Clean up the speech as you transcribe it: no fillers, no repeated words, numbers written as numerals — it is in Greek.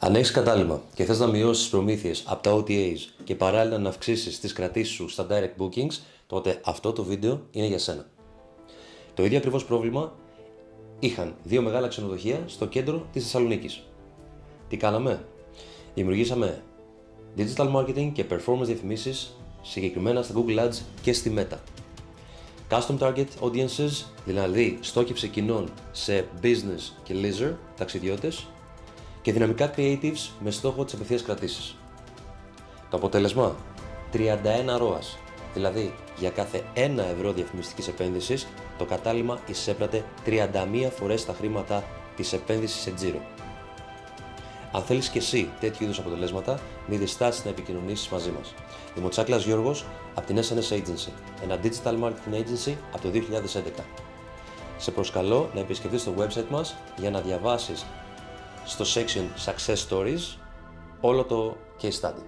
Αν έχεις κατάλημα και θες να μειώσεις τις προμήθειες από τα OTAs και παράλληλα να αυξήσεις τις κρατήσεις σου στα direct bookings, τότε αυτό το βίντεο είναι για σένα. Το ίδιο ακριβώς πρόβλημα είχαν δύο μεγάλα ξενοδοχεία στο κέντρο της Θεσσαλονίκης. Τι κάναμε? Δημιουργήσαμε digital marketing και performance διαφημίσεις συγκεκριμένα στα Google Ads και στη Meta. Custom target audiences, δηλαδή στόχευση κοινών σε business και leisure, ταξιδιώτες, και δυναμικά creatives με στόχο τις απευθείας κρατήσεις. Το αποτέλεσμα? 31 ROAS, δηλαδή για κάθε 1 ευρώ διαφημιστικής επένδυσης, το κατάλημα εισέπρατε 31 φορές τα χρήματα της επένδυσης σε τζίρο. Αν θέλεις και εσύ τέτοιου είδους αποτελέσματα, μη διστάσεις να επικοινωνήσεις μαζί μας. Είμαι ο Τσάκλας Γιώργος από την SNS Agency, ένα digital marketing agency από το 2011. Σε προσκαλώ να επισκεφτείς το website μας για να διαβάσεις στο section Success Stories όλο το case study.